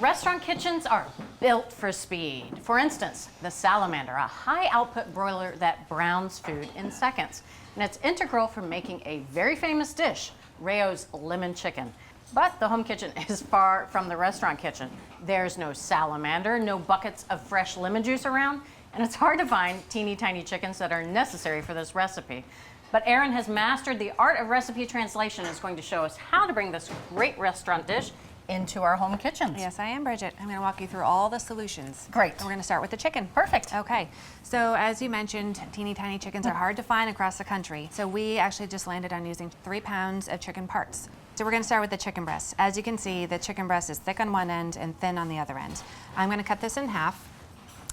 Restaurant kitchens are built for speed. For instance, the Salamander, a high-output broiler that browns food in seconds. And it's integral for making a very famous dish, Rayo's lemon chicken. But the home kitchen is far from the restaurant kitchen. There's no salamander, no buckets of fresh lemon juice around, and it's hard to find teeny tiny chickens that are necessary for this recipe. But Erin has mastered the art of recipe translation and is going to show us how to bring this great restaurant dish into our home kitchens. Yes, I am, Bridget. I'm going to walk you through all the solutions. Great. And we're going to start with the chicken. Perfect. Okay, so as you mentioned, teeny tiny chickens are hard to find across the country. So we actually just landed on using 3 pounds of chicken parts. So we're going to start with the chicken breast. As you can see, the chicken breast is thick on one end and thin on the other end. I'm going to cut this in half.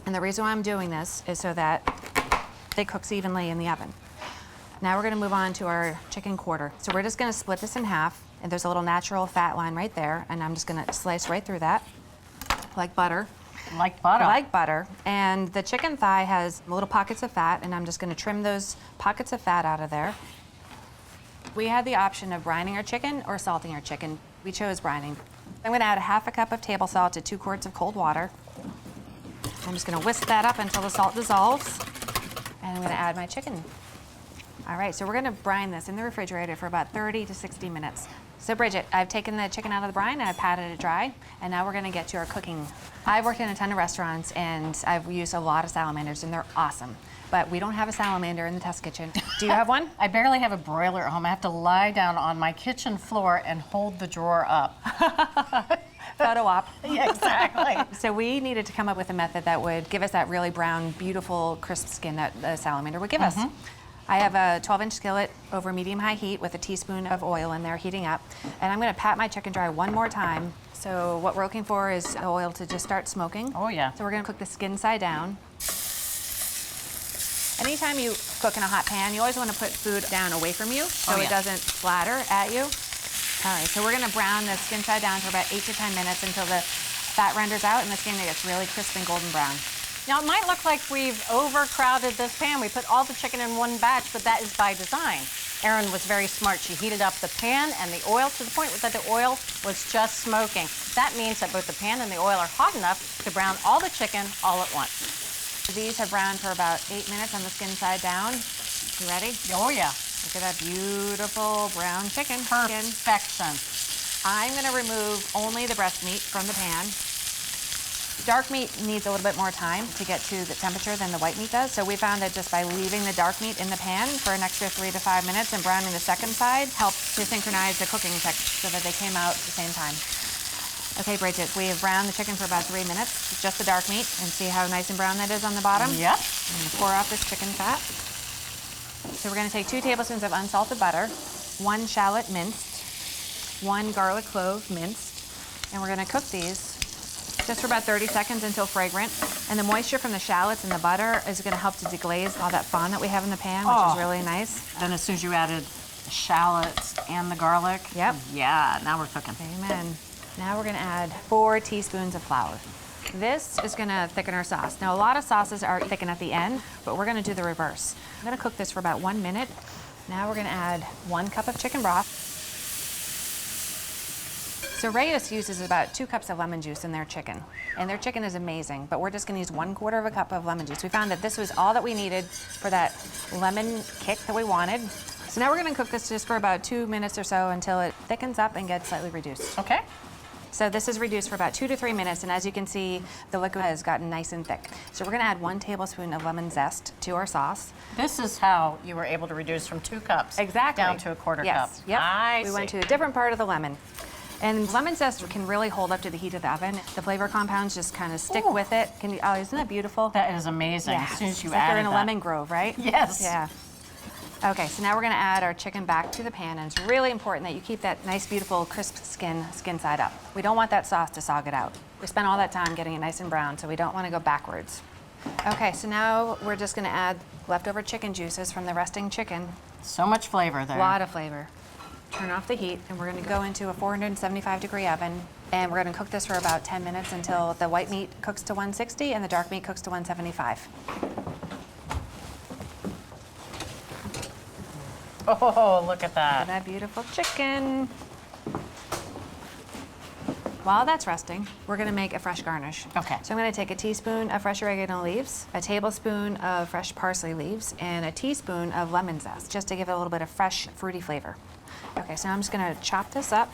And the reason why I'm doing this is so that it cooks evenly in the oven. Now we're going to move on to our chicken quarter. So we're just going to split this in half. And there's a little natural fat line right there, and I'm just gonna slice right through that, like butter. Like butter. Like butter. And the chicken thigh has little pockets of fat, and I'm just gonna trim those pockets of fat out of there. We had the option of brining our chicken or salting our chicken. We chose brining. I'm gonna add a half a cup of table salt to 2 quarts of cold water. I'm just gonna whisk that up until the salt dissolves, and I'm gonna add my chicken. All right, so we're gonna brine this in the refrigerator for about 30 to 60 minutes. So Bridget, I've taken the chicken out of the brine and I've patted it dry, and now we're gonna get to our cooking. I've worked in a ton of restaurants and I've used a lot of salamanders and they're awesome, but we don't have a salamander in the test kitchen. Do you have one? I barely have a broiler at home. I have to lie down on my kitchen floor and hold the drawer up. Photo op. Yeah, exactly. So we needed to come up with a method that would give us that really brown, beautiful, crisp skin that the salamander would give us. I have a 12-inch skillet over medium-high heat with a teaspoon of oil in there heating up. And I'm gonna pat my chicken dry one more time. So what we're looking for is the oil to just start smoking. Oh yeah. So we're gonna cook the skin side down. Anytime you cook in a hot pan, you always wanna put food down away from you so it doesn't splatter at you. All right, so we're gonna brown the skin side down for about 8 to 10 minutes until the fat renders out and the skin gets really crisp and golden brown. Now, it might look like we've overcrowded this pan. We put all the chicken in one batch, but that is by design. Erin was very smart. She heated up the pan and the oil to the point that the oil was just smoking. That means that both the pan and the oil are hot enough to brown all the chicken all at once. These have browned for about 8 minutes on the skin side down. You ready? Oh, yeah. Look at that beautiful brown chicken. Perfection. I'm gonna remove only the breast meat from the pan. Dark meat needs a little bit more time to get to the temperature than the white meat does. So we found that just by leaving the dark meat in the pan for an extra 3 to 5 minutes and browning the second side helped to synchronize the cooking texture so that they came out at the same time. Okay, Bridget, we have browned the chicken for about 3 minutes. It's just the dark meat, and see how nice and brown that is on the bottom? Yep. I'm gonna pour off this chicken fat. So we're gonna take 2 tablespoons of unsalted butter, 1 shallot minced, 1 garlic clove minced, and we're gonna cook these just for about 30 seconds until fragrant. And the moisture from the shallots and the butter is gonna help to deglaze all that fond that we have in the pan, which is really nice. Then as soon as you added the shallots and the garlic. Yep. Yeah, now we're cooking. Amen. Now we're gonna add 4 teaspoons of flour. This is gonna thicken our sauce. Now a lot of sauces are thickened at the end, but we're gonna do the reverse. I'm gonna cook this for about 1 minute. Now we're gonna add 1 cup of chicken broth. So Reyes uses about 2 cups of lemon juice in their chicken. And their chicken is amazing, but we're just gonna use 1/4 of a cup of lemon juice. We found that this was all that we needed for that lemon kick that we wanted. So now we're gonna cook this just for about 2 minutes or so until it thickens up and gets slightly reduced. Okay. So this is reduced for about 2 to 3 minutes, and as you can see, the liquid has gotten nice and thick. So we're gonna add 1 tablespoon of lemon zest to our sauce. This is how you were able to reduce from 2 cups down to a quarter cup. Yep. We went to a different part of the lemon. And lemon zest can really hold up to the heat of the oven. The flavor compounds just kind of stick with it. Can you, oh, isn't that beautiful? That is amazing. Yeah. As soon as you it's like added you're in a that. lemon grove, right? Yes. Yeah. Okay, so now we're gonna add our chicken back to the pan, and it's really important that you keep that nice, beautiful, crisp skin side up. We don't want that sauce to sog it out. We spent all that time getting it nice and brown, so we don't wanna go backwards. Okay, so now we're just gonna add leftover chicken juices from the resting chicken. So much flavor there. A lot of flavor. Turn off the heat, and we're gonna go into a 475-degree oven, and we're gonna cook this for about 10 minutes until the white meat cooks to 160 and the dark meat cooks to 175. Oh, look at Look that. at that beautiful chicken. While that's resting, we're gonna make a fresh garnish. Okay. So I'm gonna take a teaspoon of fresh oregano leaves, a tablespoon of fresh parsley leaves, and a teaspoon of lemon zest, just to give it a little bit of fresh, fruity flavor. Okay, so I'm just gonna chop this up.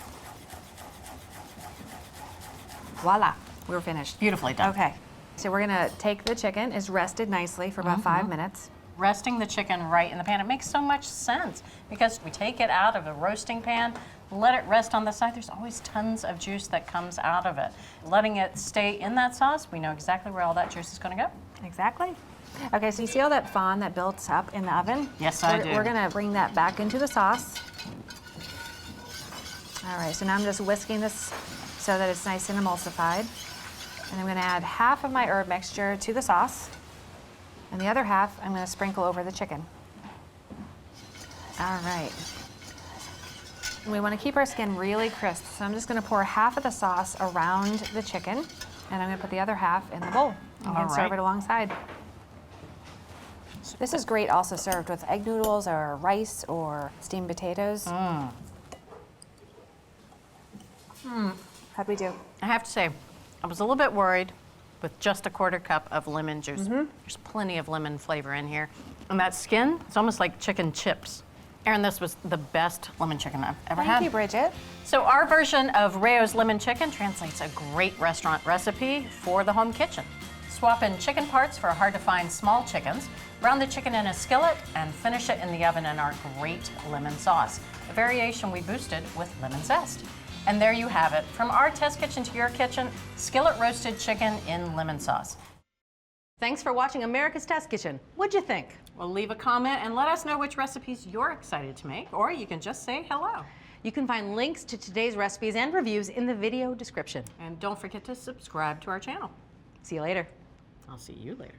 Voila, we're finished. Beautifully done. Okay, so we're gonna take the chicken, it's rested nicely for about 5 minutes. Resting the chicken right in the pan, it makes so much sense because we take it out of the roasting pan, let it rest on the side. There's always tons of juice that comes out of it. Letting it stay in that sauce, we know exactly where all that juice is going to go. Exactly. Okay, so you see all that fond that builds up in the oven? Yes, I do. We're gonna bring that back into the sauce. All right, so now I'm just whisking this so that it's nice and emulsified. And I'm gonna add half of my herb mixture to the sauce. And the other half, I'm gonna sprinkle over the chicken. All right. And we wanna keep our skin really crisp, so I'm just gonna pour half of the sauce around the chicken, and I'm gonna put the other half in the bowl. And then serve it alongside. This is great also served with egg noodles or rice or steamed potatoes. How'd we do? I have to say, I was a little bit worried with just a 1/4 cup of lemon juice. There's plenty of lemon flavor in here. And that skin, it's almost like chicken chips. Erin, this was the best lemon chicken I've ever had. Thank you, Bridget. So our version of Rayo's lemon chicken translates a great restaurant recipe for the home kitchen. Swap in chicken parts for hard-to-find small chickens, brown the chicken in a skillet, and finish it in the oven in our great lemon sauce, a variation we boosted with lemon zest. And there you have it. From our test kitchen to your kitchen, skillet-roasted chicken in lemon sauce. Thanks for watching America's Test Kitchen. What'd you think? Well, leave a comment and let us know which recipes you're excited to make, or you can just say hello. You can find links to today's recipes and reviews in the video description. And don't forget to subscribe to our channel. See you later. I'll see you later.